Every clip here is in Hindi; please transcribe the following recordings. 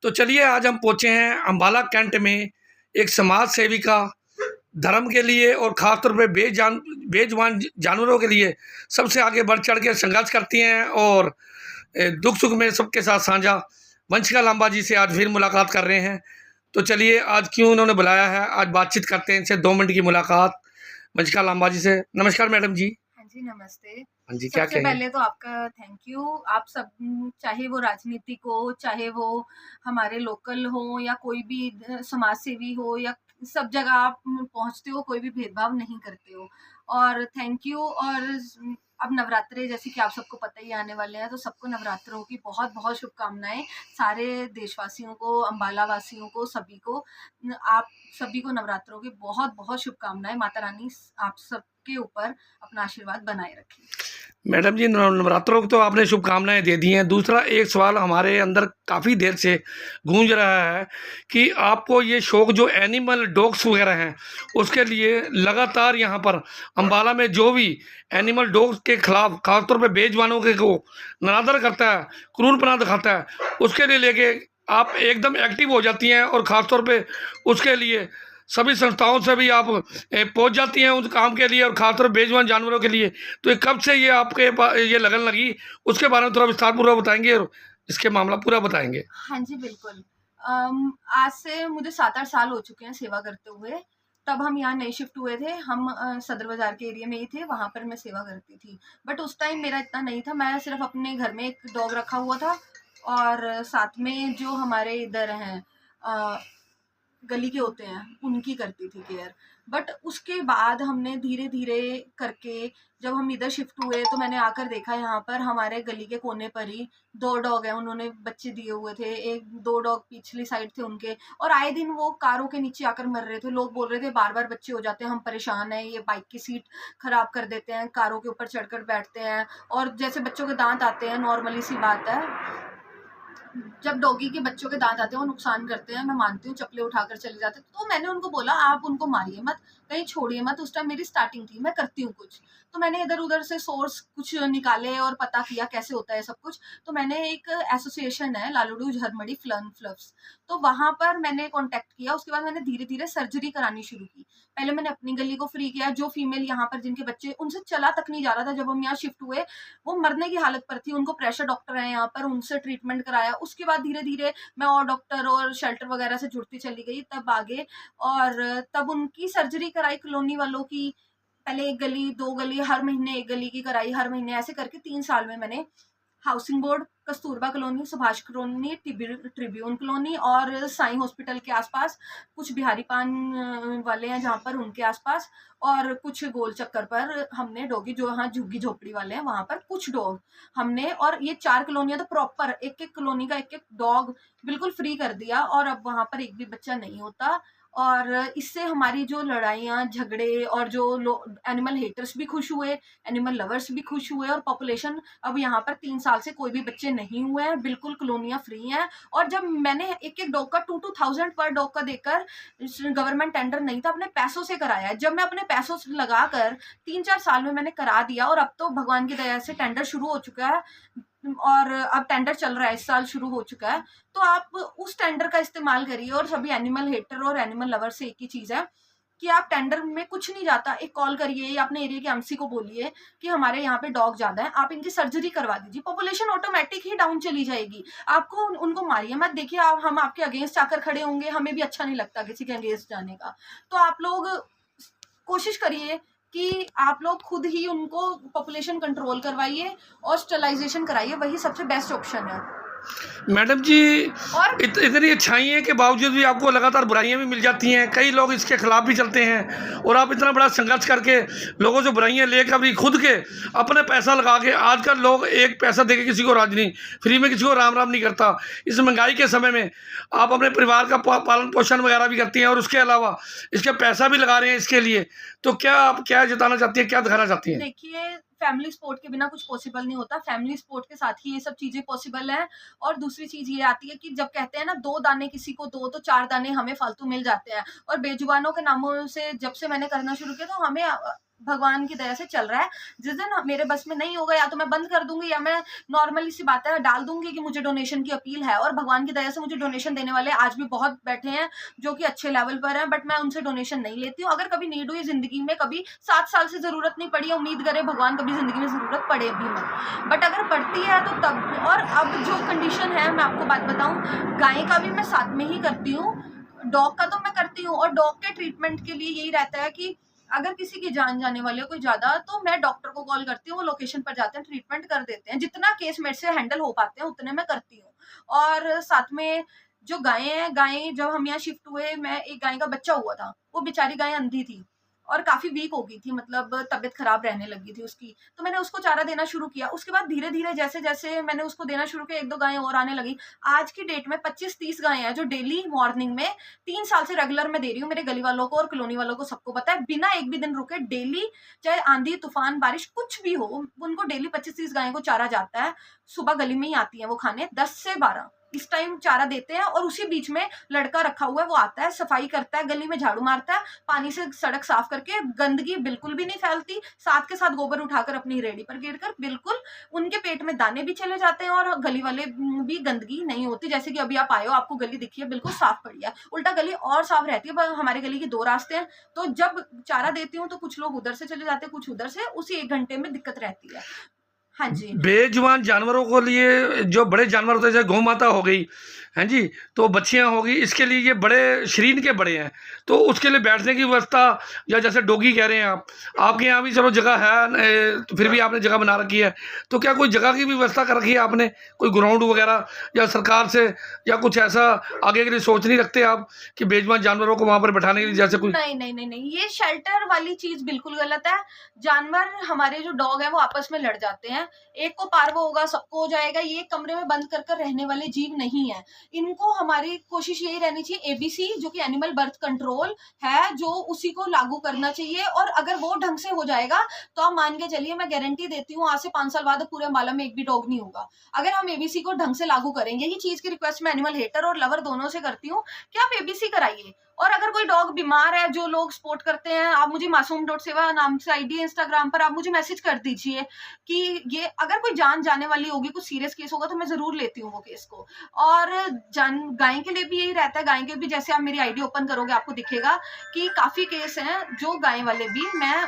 तो चलिए आज हम पहुँचे हैं अम्बाला कैंट में एक समाज सेविका धर्म के लिए और ख़ास तौर पे बेजुबान जानवरों के लिए सबसे आगे बढ़ चढ़ के संघर्ष करती हैं और दुख सुख में सबके साथ साझा वंशिका लांबा जी से आज फिर मुलाकात कर रहे हैं। तो चलिए आज क्यों उन्होंने बुलाया है, आज बातचीत करते हैं इनसे 2 मिनट की मुलाकात वंशिका लांबा जी से। नमस्कार मैडम जी। हाँ जी, नमस्ते। हाँ जी, क्या सबसे कहें? पहले तो आपका थैंक यू। आप सब चाहे वो राजनीतिक हो, चाहे वो हमारे लोकल हो या कोई भी समाज सेवी हो या सब जगह आप पहुँचते हो, कोई भी भेदभाव नहीं करते हो और थैंक यू। और अब नवरात्रे जैसे कि आप सबको पता ही आने वाले हैं, तो सबको नवरात्रों की बहुत-बहुत शुभकामनाएँ। सारे देशवासियों को, अम्बाला वासियों को, सभी को आप सभी को नवरात्रों की बहुत-बहुत शुभकामनाएँ। माता रानी आप सबके ऊपर अपना आशीर्वाद बनाए रखें। मैडम जी, नवरात्रों की तो आपने शुभकामनाएँ दे दी हैं। दूसरा एक सवाल हमारे अंदर काफ़ी देर से गूंज रहा है कि आपको ये शौक जो एनिमल डॉग्स वगैरह हैं, उसके लिए लगातार यहाँ पर अम्बाला में जो भी एनिमल डॉग्स के खिलाफ खासतौर पे बेजुबानों के को नरादर करता है, क्रूरपना दिखाता है, उसके लिए लेके आप एकदम एक्टिव हो जाती हैं और ख़ास तौर पे उसके लिए सभी संस्थाओं से भी आप पहुंच जाती हैं उस काम के लिए और खासतौर पर बेजुबान जानवरों के लिए। तो ये कब से ये आपके ये लगन लगी, उसके बारे में थोड़ा विस्तारपूर्वक बताएंगे और इसके मामला पूरा बताएंगे। हाँ जी, बिल्कुल। आज से मुझे 7-8 साल हो चुके हैं सेवा करते हुए। तब हम यहाँ नए शिफ्ट हुए थे। हम सदर बाज़ार के एरिया में ही थे, वहाँ पर मैं सेवा करती थी। बट उस टाइम मेरा इतना नहीं था, मैं सिर्फ़ अपने घर में एक डॉग रखा हुआ था और साथ में जो हमारे इधर हैं अ, गली के होते हैं, उनकी करती थी केयर। बट उसके बाद हमने धीरे-धीरे करके जब हम इधर शिफ्ट हुए तो मैंने आकर देखा यहाँ पर हमारे गली के कोने पर ही 2 डॉग हैं, उन्होंने बच्चे दिए हुए थे। 1-2 डॉग पिछली साइड थे उनके और आए दिन वो कारों के नीचे आकर मर रहे थे। लोग बोल रहे थे बार-बार बच्चे हो जाते हैं, हम परेशान हैं, ये बाइक की सीट खराब कर देते हैं, कारों के ऊपर चढ़कर बैठते हैं और जैसे बच्चों के दाँत आते हैं, नॉर्मली सी बात है। जब डॉगी के बच्चों के दांत आते हैं वो नुकसान करते हैं, मैं मानती हूँ, चप्पलें उठाकर चले जाते हैं। तो मैंने उनको बोला आप उनको मारिए मत, कहीं छोड़िए मत। उस टाइम मेरी स्टार्टिंग थी, मैं करती हूँ कुछ। तो मैंने इधर उधर से सोर्स कुछ निकाले और पता किया कैसे होता है सब कुछ। तो मैंने एक एसोसिएशन है लालुडू झरमड़ी फ्लन फ्लव्स, तो वहां पर मैंने कॉन्टेक्ट किया। उसके बाद मैंने धीरे धीरे सर्जरी करानी शुरू की। पहले मैंने अपनी गली को फ्री किया, जो फीमेल यहाँ पर जिनके बच्चे उनसे चला तक नहीं जा रहा था। जब हम यहाँ शिफ्ट हुए वो मरने की हालत पर थी, उनको प्रेशर डॉक्टर है यहाँ पर, उनसे ट्रीटमेंट कराया। उसके बाद धीरे धीरे मैं और डॉक्टर और शेल्टर वगैरह से जुड़ती चली गई, तब आगे। और तब उनकी सर्जरी कराई कॉलोनी वालों की। पहले 1 गली 2 गली, हर महीने 1 गली की कराई, हर महीने ऐसे करके 3 साल में मैंने housing board, Kasturba colony, Subhash colony, Tribune colony और साईं हॉस्पिटल के आसपास, कुछ बिहारी पान वाले हैं जहाँ पर, उनके आसपास, और कुछ गोल चक्कर पर हमने डॉगी, जो यहाँ झुग्गी झोपड़ी वाले हैं वहां पर कुछ डॉग हमने, और ये 4 कॉलोनियां तो प्रॉपर एक एक कॉलोनी का एक एक डॉग बिल्कुल फ्री कर दिया और अब वहां पर एक भी बच्चा नहीं होता। और इससे हमारी जो लड़ाइयाँ झगड़े और जो एनिमल हेटर्स भी खुश हुए, एनिमल लवर्स भी खुश हुए और पॉपुलेशन अब यहाँ पर 3 साल से कोई भी बच्चे नहीं हुए हैं, बिल्कुल कॉलोनियाँ फ्री हैं। और जब मैंने एक-एक डॉग का 2-2000 पर डॉग का देकर, गवर्नमेंट टेंडर नहीं था, अपने पैसों से कराया है। जब मैं अपने पैसों से लगाकर 3-4 साल में मैंने करा दिया और अब तो भगवान की दया से टेंडर शुरू हो चुका है और अब टेंडर चल रहा है, इस साल शुरू हो चुका है। तो आप उस टेंडर का इस्तेमाल करिए। और सभी एनिमल हेटर और एनिमल लवर से एक ही चीज़ है कि आप टेंडर में कुछ नहीं जाता, एक कॉल करिए या अपने एरिया के एमसी को बोलिए कि हमारे यहाँ पे डॉग ज़्यादा है, आप इनकी सर्जरी करवा दीजिए, पॉपुलेशन ऑटोमेटिक ही डाउन चली जाएगी। आपको उनको मारिए मत। देखिए हम आपके अगेंस्ट आकर खड़े होंगे, हमें भी अच्छा नहीं लगता किसी के अगेंस्ट जाने का। तो आप लोग कोशिश करिए कि आप लोग खुद ही उनको पॉपुलेशन कंट्रोल करवाइए और स्टरलाइजेशन कराइए, वही सबसे बेस्ट ऑप्शन है। मैडम जी, और इतनी अच्छाइयों के बावजूद भी आपको लगातार बुराइयां भी मिल जाती हैं, कई लोग इसके खिलाफ भी चलते हैं और आप इतना बड़ा संघर्ष करके लोगों से बुराइयां लेकर भी खुद के अपने पैसा लगा के, आजकल लोग एक पैसा देके किसी को राजी नहीं, फ्री में किसी को राम राम नहीं करता। इस महंगाई के समय में आप अपने परिवार का पालन पोषण वगैरह भी करती हैं और उसके अलावा इसके पैसा भी लगा रहे हैं इसके लिए। तो क्या आप क्या जताना चाहती हैं, क्या दिखाना चाहती हैं? देखिए, फैमिली सपोर्ट के बिना कुछ पॉसिबल नहीं होता, फैमिली सपोर्ट के साथ ही ये सब चीज़ें पॉसिबल हैं। और दूसरी चीज़ ये आती है कि जब कहते हैं ना 2 दाने किसी को दो तो 4 दाने हमें फालतू मिल जाते हैं। और बेजुबानों के नामों से जब से मैंने करना शुरू किया तो हमें भगवान की दया से चल रहा है। जिस दिन मेरे बस में नहीं होगा या तो मैं बंद कर दूंगी या मैं नॉर्मली सी बात है डाल दूंगी कि मुझे डोनेशन की अपील है, और भगवान की दया से मुझे डोनेशन देने वाले आज भी बहुत बैठे हैं जो कि अच्छे लेवल पर है, बट मैं उनसे डोनेशन नहीं लेती हूँ। अगर कभी नीड हुई जिंदगी में, कभी 7 साल से जरूरत नहीं पड़ी है, उम्मीद करे भगवान कभी जिंदगी में जरूरत पड़े भी मत, बट अगर पड़ती है तो तब। और अब जो कंडीशन है, मैं आपको बात बताऊं, गाय का भी मैं साथ में ही करती हूँ, डॉग का तो मैं करती हूँ। और डॉग के ट्रीटमेंट के लिए यही रहता है कि अगर किसी की जान जाने वाली है कोई ज्यादा, तो मैं डॉक्टर को कॉल करती हूँ, वो लोकेशन पर जाते हैं, ट्रीटमेंट कर देते हैं। जितना केस मेरे से हैंडल हो पाते हैं उतने मैं करती हूँ। और साथ में जो गायें हैं, गायें जब हम यहाँ शिफ्ट हुए, मैं एक गाय का बच्चा हुआ था, वो बेचारी गाय अंधी थी और काफी वीक हो गई थी, मतलब तबीयत खराब रहने लगी थी उसकी, तो मैंने उसको चारा देना शुरू किया। उसके बाद धीरे धीरे जैसे जैसे मैंने उसको देना शुरू किया, 1-2 गायें और आने लगी। आज की डेट में 25-30 गायें हैं जो डेली मॉर्निंग में 3 साल से रेगुलर मैं दे रही हूँ। मेरे गली वालों को और कॉलोनी वालों को सबको पता है, बिना एक भी दिन रुके डेली, चाहे आंधी तूफान बारिश कुछ भी हो, उनको डेली 25-30 गायों को चारा जाता है। सुबह गली में ही आती है वो खाने, 10 से 12 इस टाइम चारा देते हैं। और उसी बीच में लड़का रखा हुआ है, वो आता है, सफाई करता है, गली में झाड़ू मारता है, पानी से सड़क साफ करके, गंदगी बिल्कुल भी नहीं फैलती, साथ के साथ गोबर उठाकर अपनी रेडी पर गिरकर, बिल्कुल उनके पेट में दाने भी चले जाते हैं और गली वाले भी गंदगी नहीं होती। जैसे कि अभी आप आए हो, आपको गली दिखी है, बिल्कुल साफ पड़ी है, उल्टा गली और साफ रहती है। हमारे गली के 2 रास्ते हैं, तो जब चारा देती हूँ तो कुछ लोग उधर से चले जाते हैं, कुछ उधर से, उसी 1 घंटे में दिक्कत रहती है। हाँ जी। बेजुबान जानवरों को लिए जो बड़े जानवर होते हैं, जैसे गौ माता हो गई, हैं जी, तो बच्चियां होगी, इसके लिए ये बड़े शरीर के बड़े हैं, तो उसके लिए बैठने की व्यवस्था, या जैसे डॉगी कह रहे हैं आप, आपके यहाँ भी चलो जगह है, तो फिर भी आपने जगह बना रखी है, तो क्या कोई जगह की भी व्यवस्था कर रखी है आपने, कोई ग्राउंड वगैरह, या सरकार से, या कुछ ऐसा आगे के लिए सोच नहीं रखते आप कि बेजुबान जानवरों को वहाँ पर बैठाने के लिए, जैसे कोई? नहीं नहीं नहीं नहीं, ये शेल्टर वाली चीज बिल्कुल गलत है। जानवर, हमारे जो डॉग है वो आपस में लड़ जाते हैं, एक को पार्व होगा सबको हो जाएगा, ये कमरे में बंद कर रहने वाले जीव नहीं है। इनको, हमारी कोशिश यही रहनी चाहिए, एबीसी जो कि एनिमल बर्थ कंट्रोल है, जो उसी को लागू करना चाहिए। और अगर वो ढंग से हो जाएगा तो आप मान के चलिए, मैं गारंटी देती हूँ, आज से 5 साल बाद पूरे अम्बाला में एक भी डॉग नहीं होगा, अगर हम एबीसी को ढंग से लागू करेंगे। यही चीज की रिक्वेस्ट मैं एनिमल हेटर और लवर दोनों से करती हूँ कि आप एबीसी कराइए। और अगर कोई डॉग बीमार है, जो लोग सपोर्ट करते हैं, आप मुझे मासूम.सेवा नाम से आईडी है इंस्टाग्राम पर, आप मुझे मैसेज कर दीजिए कि ये अगर कोई जान जाने वाली होगी, कुछ सीरियस केस होगा, तो मैं जरूर लेती हूँ वो केस को। और गाय के लिए भी यही रहता है, गाय के भी जैसे आप मेरी आईडी ओपन करोगे आपको दिखेगा कि काफी केस हैं जो गाय वाले भी मैं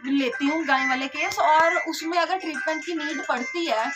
लेती हूँ, गाय वाले केस। और उसमें अगर ट्रीटमेंट की नीड पड़ती है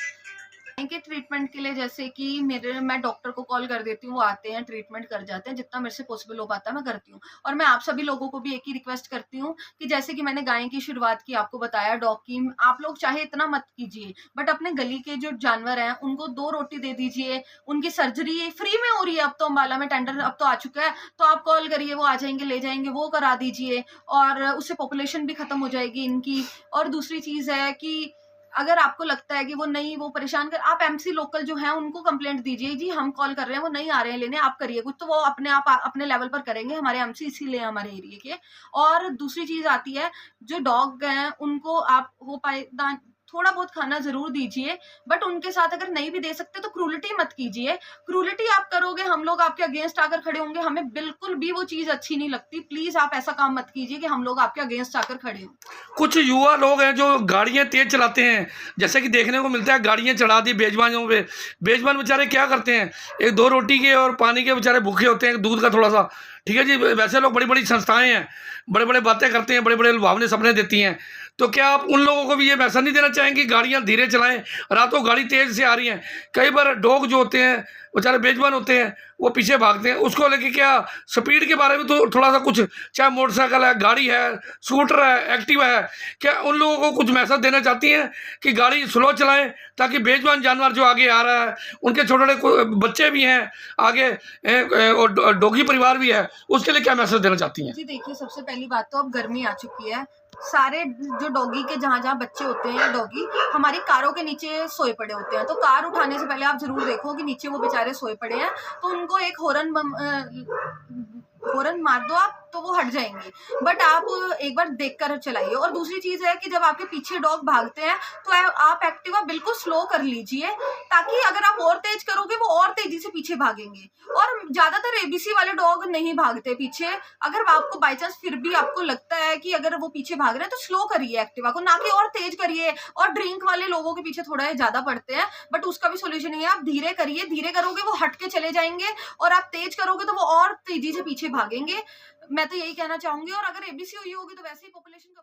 के ट्रीटमेंट के लिए, जैसे कि मैं डॉक्टर को कॉल कर देती हूँ, वो आते हैं, ट्रीटमेंट कर जाते हैं, जितना मेरे से पॉसिबल हो पाता है मैं करती हूँ। और मैं आप सभी लोगों को भी एक ही रिक्वेस्ट करती हूँ कि जैसे कि मैंने गाय की शुरुआत की, आपको बताया, डॉग की, आप लोग चाहे इतना मत कीजिए, बट अपने गली के जो जानवर हैं उनको 2 रोटी दे दीजिए। उनकी सर्जरी फ्री में हो रही है, अब तो अम्बाला में टेंडर अब तो आ चुका है, तो आप कॉल करिए, वो आ जाएंगे, ले जाएंगे, वो करा दीजिए, और उससे पॉपुलेशन भी खत्म हो जाएगी इनकी। और दूसरी चीज है कि अगर आपको लगता है कि वो नहीं, वो परेशान कर, आप एमसी लोकल जो है उनको कंप्लेंट दीजिए, जी हम कॉल कर रहे हैं, वो नहीं आ रहे हैं लेने, आप करिए कुछ, तो वो अपने आप अपने लेवल पर करेंगे, हमारे एमसी इसीलिए हमारे एरिया के। और दूसरी चीज आती है, जो डॉग हैं उनको आप हो पाए थोड़ा बहुत खाना जरूर दीजिए, बट उनके साथ अगर नहीं भी दे सकते तो क्रूलिटी मत कीजिए। क्रूलिटी आप करोगे, हम लोग आपके अगेंस्ट आकर खड़े होंगे, हमें बिल्कुल भी वो चीज अच्छी नहीं लगती। प्लीज आप ऐसा काम मत कीजिए कि हम लोग आपके अगेंस्ट आकर खड़े हों। कुछ युवा लोग हैं जो गाड़ियां तेज चलाते हैं, जैसे कि देखने को मिलता है, गाड़ियां चढ़ा दी बेजुबानों पे। बेजुबान बेचारे क्या करते हैं, 1-2 रोटी के और पानी के बेचारे भूखे होते हैं, दूध का थोड़ा सा, ठीक है जी। वैसे लोग बड़ी बड़ी संस्थाएं हैं, बड़े बड़े बातें करते हैं, बड़े बड़े लुभावने सपने देती हैं, तो क्या आप उन लोगों को भी ये मैसेज नहीं देना चाहेंगे कि गाड़ियां धीरे चलाएं? रातों गाड़ी तेज से आ रही हैं, कई बार डॉग जो होते हैं बेचारे बेजुबान होते हैं, वो पीछे भागते हैं, उसको लेके क्या स्पीड के बारे में तो थोड़ा सा कुछ, चाहे मोटरसाइकिल है, गाड़ी है, स्कूटर है, एक्टिवा है, क्या उन लोगों को कुछ मैसेज देना चाहती हैं कि गाड़ी स्लो चलाएं, ताकि बेजुबान जानवर जो आगे आ रहा है, उनके छोटे छोटे बच्चे भी हैं आगे, और डॉगी परिवार भी है, उसके लिए क्या मैसेज देना चाहती हैं? जी देखिए, सबसे पहली बात तो अब गर्मी आ चुकी है, सारे जो डॉगी के जहाँ जहाँ बच्चे होते हैं, डॉगी हमारी कारों के नीचे सोए पड़े होते हैं, तो कार उठाने से पहले आप जरूर देखो कि नीचे वो बेचारे सोए पड़े हैं, तो उनको एक हॉर्न मार दो आप, तो वो हट जाएंगे, बट आप एक बार देखकर चलाइए। और दूसरी चीज है कि जब आपके पीछे डॉग भागते हैं तो आप एक्टिवा बिल्कुल स्लो कर लीजिए, ताकि अगर आप और तेज करोगे वो और तेजी से पीछे भागेंगे। और ज्यादातर एबीसी वाले डॉग नहीं भागते पीछे। अगर आपको बाई चांस फिर भी आपको लगता है कि अगर वो पीछे भाग रहे हैं तो स्लो करिए एक्टिवा को, ना कि और तेज करिए। और ड्रिंक वाले लोगों के पीछे थोड़ा ज्यादा पड़ते हैं, बट उसका भी सोल्यूशन है आप धीरे करिए। धीरे करोगे वो हट के चले जाएंगे, और आप तेज करोगे तो वो और तेजी से पीछे भागेंगे। मैं तो यही कहना चाहूंगी। और अगर एबीसी हुई होगी तो वैसे ही पॉपुलेशन कम